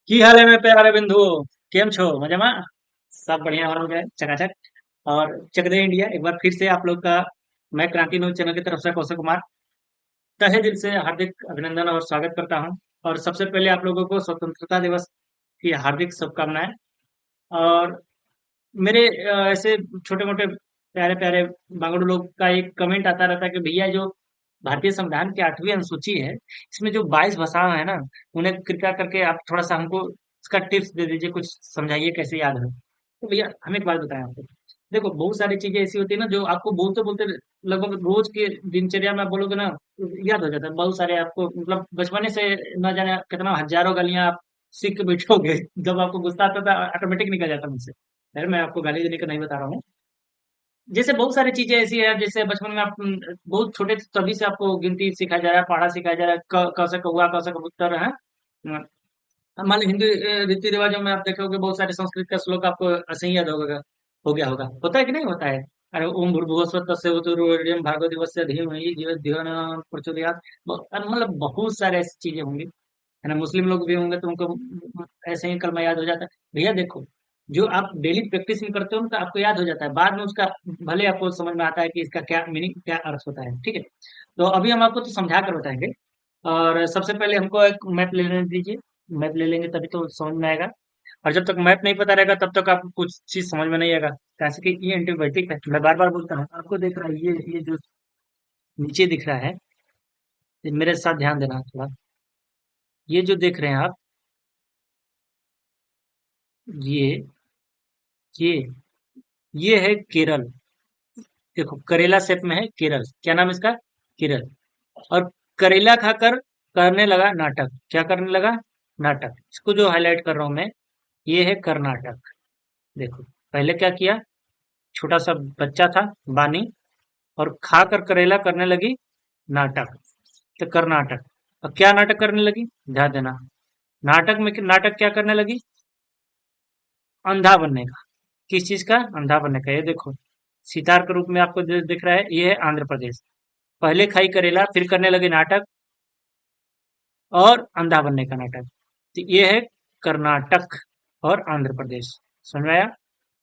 की हाल है मेरे प्यारे बिंदु। केम छो मजामा। सब बढ़िया हो गए चकाचक। और चक दे इंडिया एक बार फिर से आप लोग का मैं क्रांति न्यूज चैनल की तरफ से कौशल कुमार तहे दिल से हार्दिक अभिनंदन और स्वागत करता हूं। और सबसे पहले आप लोगों को स्वतंत्रता दिवस की हार्दिक शुभकामनाएं। और मेरे ऐसे छोटे मोटे प्यारे प्यारे बांगड़ू लोग का एक कमेंट आता रहता है कि भैया जो भारतीय संविधान की 8वीं अनुसूची है, इसमें जो 22 भाषाएं है ना, उन्हें कृपया करके आप थोड़ा सा हमको इसका टिप्स दे दीजिए, कुछ समझाइए कैसे याद हो। तो भैया हम एक बात बताएं आपको। देखो बहुत सारी चीजें ऐसी होती है ना जो आपको बोलते बोलते लगभग रोज के दिनचर्या में आप बोलोगे ना, तो याद हो जाता है। बहुत सारे आपको मतलब बचपने से न जाने कितना हजारों गालियां आप सीख के बैठोगे। जब आपको गुस्सा आता था ऑटोमेटिक निकल जाता मुझसे। खैर मैं आपको गाली देने का नहीं बता रहा हूँ। जैसे बहुत सारी चीजें ऐसी है, जैसे बचपन में आप बहुत छोटे थे, तभी से आपको गिनती सिखाया जा रहा है, पढ़ा सिखाया जा रहा है, क से कौआ, क से कबूतर है। मान लो हिंदू रीति रिवाजों में आप देखोगे बहुत सारे संस्कृत का श्लोक आपको ऐसे ही याद होगा, हो गया होगा। होता है कि नहीं होता है? अरे ओम भूर्भुवस्वः तस्य वितुर्वरेण्यं भर्गो देवस्य धीमहि धियो न प्रचोदयात्। मतलब बहुत सारे ऐसी चीजें होंगी, है ना। मुस्लिम लोग भी होंगे तो उनको ऐसे ही कलमा याद हो जाता है। भैया देखो, जो आप डेली प्रैक्टिस में करते हो ना, तो आपको याद हो जाता है, बाद में उसका भले आपको समझ में आता है कि इसका क्या मीनिंग, क्या अर्थ होता है। ठीक है, तो अभी हम आपको तो समझा कर बताएंगे। और सबसे पहले हमको एक मैप ले लेने दीजिए। मैप ले लेंगे तभी तो समझ में आएगा। और जब तक मैप नहीं पता रहेगा तब तक आपको कुछ चीज समझ में नहीं आएगा। कैसे कि ये एंटीबायोटिक है, मैं बार बार बोलता हूँ। आपको देख रहा है ये जो नीचे दिख रहा है, ये मेरे साथ ध्यान देना थोड़ा। ये जो देख रहे हैं आप, ये ये ये है केरल। देखो करेला शेप में है केरल, क्या नाम है इसका? केरल। और करेला खाकर करने लगा नाटक। क्या करने लगा? नाटक। इसको जो हाईलाइट कर रहा हूं मैं, ये है कर्नाटक। देखो पहले क्या किया, छोटा सा बच्चा था बानी, और खाकर करेला करने लगी नाटक, तो कर्नाटक। और क्या नाटक करने लगी? ध्यान देना, नाटक में नाटक क्या करने लगी? अंधा बनने का। किस चीज का? अंधा बनने का। ये देखो सितार के रूप में आपको जो दिख रहा है, ये है आंध्र प्रदेश। पहले खाई करेला, फिर करने लगे नाटक, और अंधा बनने का नाटक। तो ये है कर्नाटक और आंध्र प्रदेश। समझ में आया?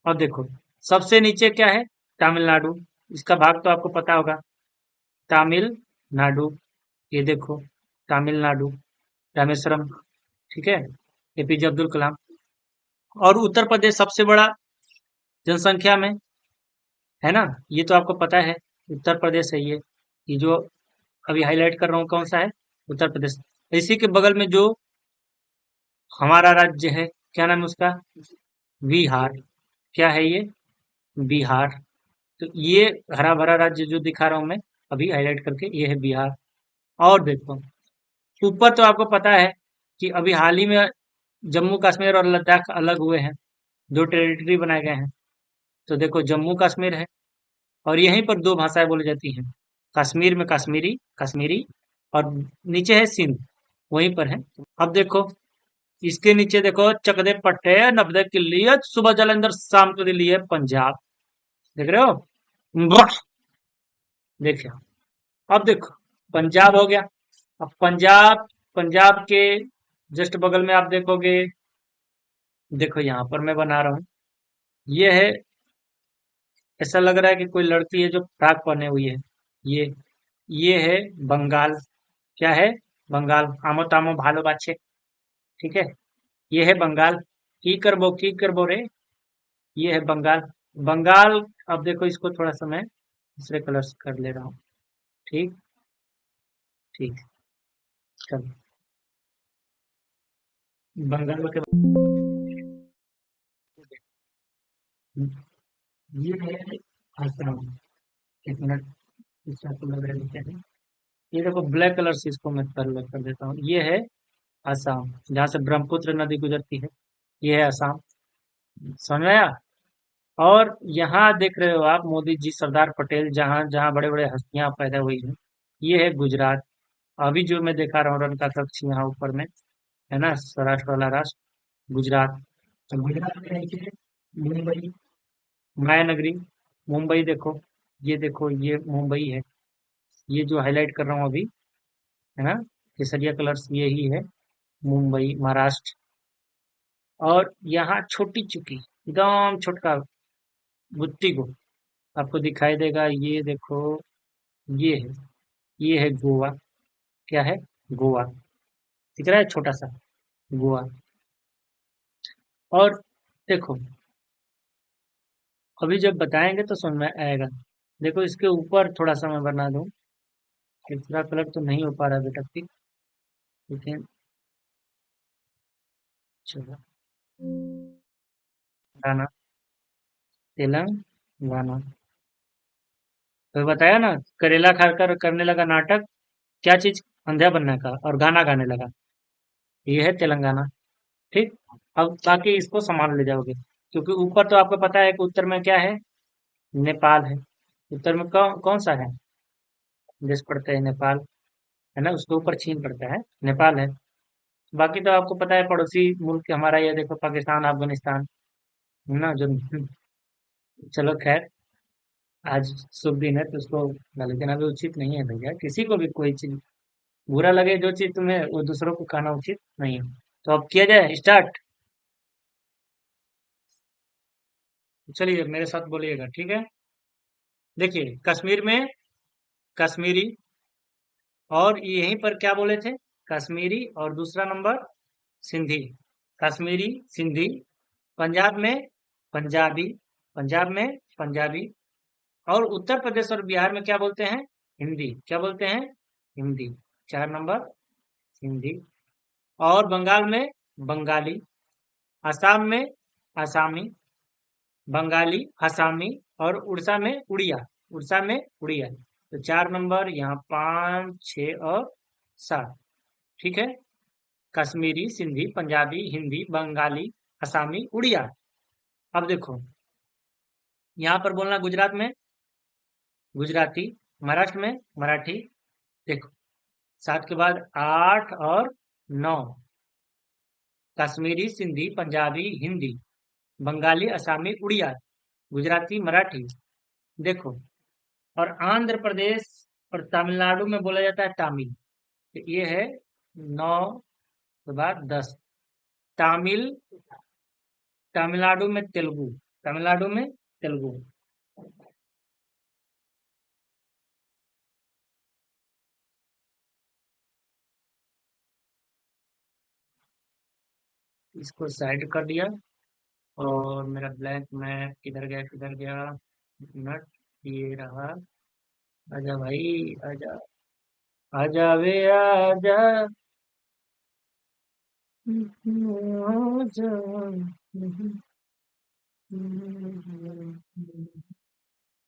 और देखो सबसे नीचे क्या है? तमिलनाडु। इसका भाग तो आपको पता होगा, तमिलनाडु। ये देखो तमिलनाडु, रामेश्वरम। ठीक है, एपीजे अब्दुल कलाम। और उत्तर प्रदेश सबसे बड़ा जनसंख्या में, है ना। ये तो आपको पता है, उत्तर प्रदेश है ये जो अभी हाईलाइट कर रहा हूँ कौन सा है? उत्तर प्रदेश। इसी के बगल में जो हमारा राज्य है, क्या नाम है उसका? बिहार। क्या है ये? बिहार। तो ये हरा भरा राज्य जो दिखा रहा हूं मैं अभी हाईलाइट करके, ये है बिहार। और देखो ऊपर तो आपको पता है कि अभी हाल ही में जम्मू कश्मीर और लद्दाख अलग हुए हैं, दो टेरिटरी बनाए गए हैं। तो देखो जम्मू कश्मीर है, और यहीं पर दो भाषाएं बोली जाती हैं। कश्मीर में कश्मीरी, कश्मीरी, और नीचे है सिंध, वहीं पर है। अब देखो इसके नीचे देखो, चक दे पट्टे नब्बे के लिए सुबह जलंधर, शाम को दिल्ली है पंजाब। देख रहे हो? वाह! देखिए, अब देखो पंजाब हो गया। अब पंजाब, पंजाब के जस्ट बगल में आप देखोगे, देखो यहाँ पर मैं बना रहा हूँ, ये है, ऐसा लग रहा है कि कोई लड़की है जो फ्रॉक पहने हुई है। ये ये है बंगाल। क्या है? बंगाल। आमो तामो भालो बाचे। ठीक है, ये है बंगाल। की करबो रे। ये है बंगाल। बंगाल। अब देखो इसको थोड़ा सा मैं दूसरे कलर से कर ले रहा हूँ। ठीक, ठीक। चलो बंगाल के ये है असम। एक मिनट, इसका कलर है क्या है? ये देखो ब्लैक कलर से इसको मैं कलर कर देता हूँ। ये है असम, जहाँ से ब्रह्मपुत्र नदी गुजरती है। ये है असम। समझ में आया? और यहाँ देख रहे हो आप मोदी जी, सरदार पटेल, जहाँ जहाँ बड़े बड़े हस्तियां पैदा हुई हैं। ये है गुजरात। अभी जो मैं दिखा रहा हूँ रन का कक्ष यहाँ ऊपर में, है ना, स्वराष्ट्र वाला राष्ट्र गुजरात। तो गुजरात में नीचे मुंबई, माया नगरी, मुंबई। देखो ये देखो, ये मुंबई है। ये जो हाईलाइट कर रहा हूँ अभी, है ना, केसरिया कलर्स, ये ही है मुंबई, महाराष्ट्र। और यहाँ छोटी चुकी एकदम छोटका गुत्ती को आपको दिखाई देगा। ये देखो, ये है, ये है गोवा। क्या है? गोवा। दिख रहा है छोटा सा गोवा। और देखो, अभी जब बताएंगे तो समझ में आएगा। देखो इसके ऊपर थोड़ा सा मैं बना दूं। तीसरा कलर तो नहीं हो पा रहा बेटा ठीक, लेकिन चलो। गाना, तेलंगाना। तो बताया ना, करेला खाकर करने लगा नाटक। क्या चीज? अंधा बनने का, और गाना गाने लगा। ये है तेलंगाना। ठीक। अब बाकी इसको संभाल ले जाओगे, क्योंकि ऊपर तो आपको पता है कि उत्तर में क्या है? नेपाल है। उत्तर में कौन कौन सा है देश पड़ता है? नेपाल है ना। उसके ऊपर चीन पड़ता है, नेपाल है। बाकी तो आपको पता है पड़ोसी मुल्क हमारा, ये देखो पाकिस्तान, अफगानिस्तान, है ना जो। चलो खैर, आज शुभ दिन है तो उसको गाली देना भी उचित नहीं है भैया। किसी को भी कोई चीज बुरा लगे, जो चीज तुम्हें, वो दूसरों को कहना उचित नहीं है। तो अब किया जाए स्टार्ट। चलिए मेरे साथ बोलिएगा, ठीक है। देखिए, कश्मीर में कश्मीरी, और यहीं पर क्या बोले थे? कश्मीरी, और दूसरा नंबर सिंधी। कश्मीरी, सिंधी। पंजाब में पंजाबी, पंजाब में पंजाबी। और उत्तर प्रदेश और बिहार में क्या बोलते हैं? हिंदी। क्या बोलते हैं? हिंदी। 4 नंबर हिंदी। और बंगाल में बंगाली, असम में आसामी, बंगाली, असमी। और उड़ीसा में उड़िया, उड़ीसा में उड़िया। तो 4 नंबर यहाँ, 5, 6 और 7। ठीक है। कश्मीरी, सिंधी, पंजाबी, हिंदी, बंगाली, असमी, उड़िया। अब देखो, यहाँ पर बोलना गुजरात में गुजराती, महाराष्ट्र में मराठी। देखो, 7 के बाद 8 और 9। कश्मीरी, सिंधी, पंजाबी, हिंदी, बंगाली, असमी, उड़िया, गुजराती, मराठी। देखो, और आंध्र प्रदेश और तमिलनाडु में बोला जाता है तामिल। तो ये है 9 के बाद 10। तामिल, तमिलनाडु में तेलुगु, तमिलनाडु में तेलुगु। इसको साइड कर दिया। और मेरा ब्लैक मैप किधर गया, किधर गया? मिनट, ये रहा। आजा भाई, आजा, आजा वे आजा, आजा।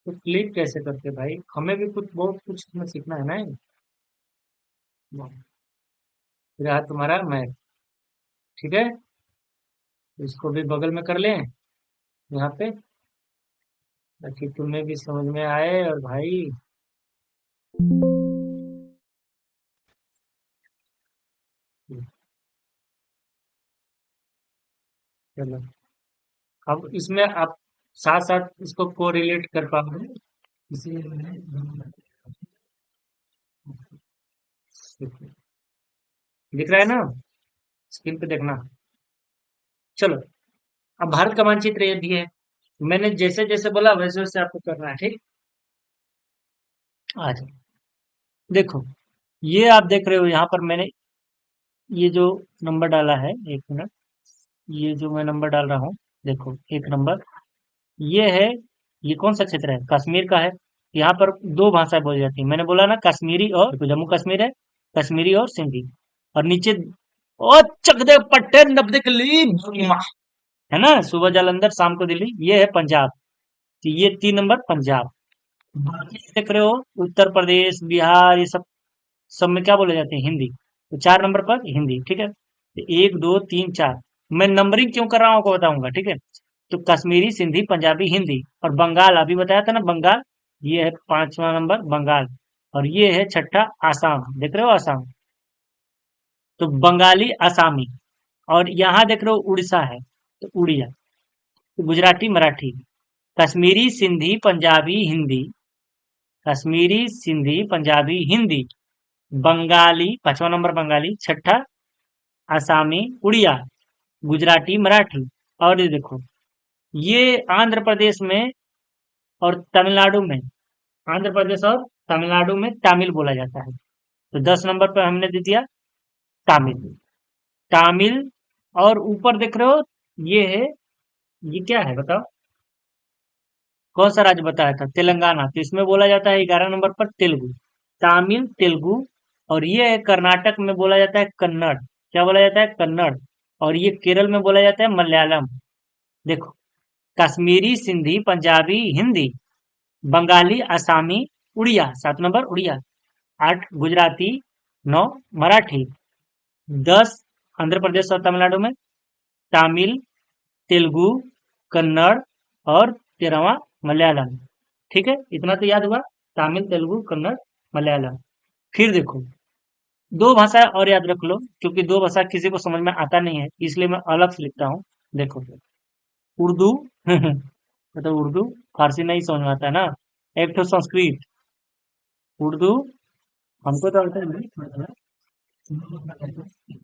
तो क्लिक कैसे करते भाई? हमें भी कुछ बहुत कुछ इसमें सीखना है ना। रहा तुम्हारा मैप। ठीक है। इसको भी बगल में कर लें यहाँ पे, ताकि तुम्हें भी समझ में आए। और भाई, चलो, अब इसमें आप साथ साथ इसको कोरिलेट कर पाओगे। इसीलिए दिख रहा है ना, स्क्रीन पे देखना। चलो, अब भारत का मानचित्र ये दिया है। मैंने जैसे जैसे बोला वैसे वैसे आपको करना है, ठीक। आ जाओ। देखो, ये आप देख रहे हो यहाँ पर मैंने ये जो नंबर डाला है, 1 मिनट, ये जो मैं नंबर डाल रहा हूँ, देखो 1 नंबर। ये है, ये कौन सा क्षेत्र है? कश्मीर का है। यहाँ पर दो भाषाएं बोली जाती है। मैंने बोला ना, कश्मीरी, और देखो जम्मू कश्मीर है, कश्मीरी और सिंधी। और नीचे, ओ चक दे पट्टे नब्दे कली, है ना, सुबह जालंधर शाम को दिल्ली, ये है पंजाब। तो ये 3 नंबर पंजाब। बाकी देख रहे हो, उत्तर प्रदेश, बिहार, ये सब, सब में क्या बोले जाते हैं? हिंदी। तो 4 नंबर पर हिंदी, ठीक है। तो 1, 2, 3, 4। मैं नंबरिंग क्यों कर रहा हूँ आपको बताऊंगा, ठीक है। तो कश्मीरी, सिंधी, पंजाबी, हिंदी। और बंगाल अभी बताया था ना, बंगाल। ये है 5वां नंबर बंगाल। और ये है छठा आसाम, देख रहे हो आसाम। तो बंगाली, आसामी। और यहाँ देख रहे हो उड़ीसा है, तो उड़िया। तो गुजराती, मराठी। कश्मीरी, सिंधी, पंजाबी, हिंदी। कश्मीरी, सिंधी, पंजाबी, हिंदी। बंगाली, 5वां नंबर बंगाली, छठा आसामी, उड़िया। गुजराती, मराठी। और ये देखो, ये आंध्र प्रदेश में और तमिलनाडु में, आंध्र प्रदेश और तमिलनाडु में तमिल बोला जाता है। तो 10 नंबर पर हमने दे दिया तमिल। तमिल। और ऊपर देख रहे हो, ये है, ये क्या है बताओ? कौन सा राज्य बताया था? तेलंगाना। तो इसमें बोला जाता है 11 नंबर पर तेलुगु। तमिल, तेलुगु। और ये है कर्नाटक में बोला जाता है कन्नड़। क्या बोला जाता है? कन्नड़। और ये केरल में बोला जाता है मलयालम। देखो, कश्मीरी, सिंधी, पंजाबी, हिंदी, बंगाली, असमी, उड़िया। 7 नंबर उड़िया। 8 गुजराती। 9 मराठी। 10 आंध्र प्रदेश और तमिलनाडु में तमिल, तेलुगु, कन्नड़। और 13वां मलयालम। ठीक है, इतना तो याद हुआ। तमिल, तेलुगु, कन्नड़, मलयालम। फिर देखो, दो भाषा और याद रख लो, क्योंकि दो भाषा किसी को समझ में आता नहीं है, इसलिए मैं अलग से लिखता हूँ। देखो, उर्दू। मतलब उर्दू, फारसी नहीं समझ में आता है ना। एक तो संस्कृत। उर्दू, हमको तो आता नहीं।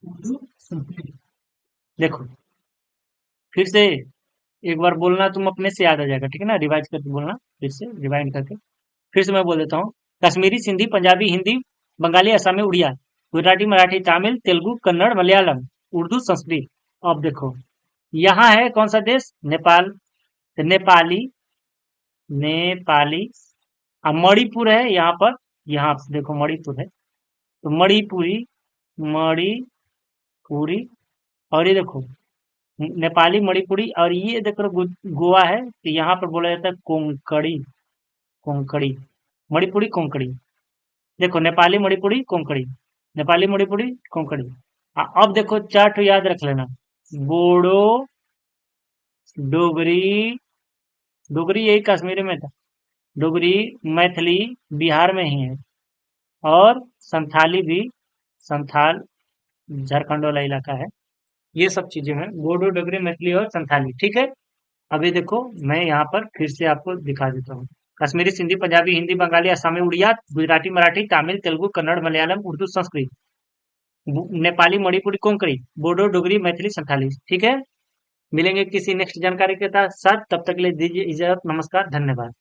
उर्दू, संस्कृत। देखो, फिर से एक बार बोलना, तुम अपने से याद आ जाएगा, ठीक है ना? रिवाइज करके बोलना, फिर से रिवाइंड करके। फिर से मैं बोल देता हूँ। कश्मीरी, सिंधी, पंजाबी, हिंदी, बंगाली, असमी, उड़िया, गुजराती, मराठी, तमिल, तेलुगु, कन्नड़, मलयालम, उर्दू, संस्कृत। अब देखो, यहाँ है कौन सा देश? नेपाल। तो नेपाली, नेपाली। अब मणिपुर है यहाँ पर। यहाँ पे देखो मणिपुर है, तो मणिपुरी, मणिपुरी। और ये देखो, नेपाली, मणिपुरी। और ये देखो गोवा है, तो यहाँ पर बोला जाता है कोंकणी। कोंकणी। मणिपुरी, कोंकणी। देखो, नेपाली, मणिपुरी, कोंकणी। नेपाली, मणिपुरी, कोंकणी। अब देखो, चार याद रख लेना। बोडो, डोगरी। डोगरी यही कश्मीर में था। डोगरी, मैथिली बिहार में ही है। और संथाली भी, संथाल झारखंड वाला इलाका है। ये सब चीजें हैं, बोडो, डोगरी, मैथिली और संथाली। ठीक है। अभी देखो, मैं यहाँ पर फिर से आपको दिखा देता हूँ। कश्मीरी, सिंधी, पंजाबी, हिंदी, बंगाली, असमी, उड़िया, गुजराती, मराठी, तमिल, तेलुगु, कन्नड़, मलयालम, उर्दू, संस्कृत, नेपाली, मणिपुरी, कोंकणी, बोडो, डोगरी, मैथिली, संथाली। ठीक है। मिलेंगे किसी नेक्स्ट जानकारी के साथ। तब तक के लिए दीजिए इजाजत। नमस्कार, धन्यवाद।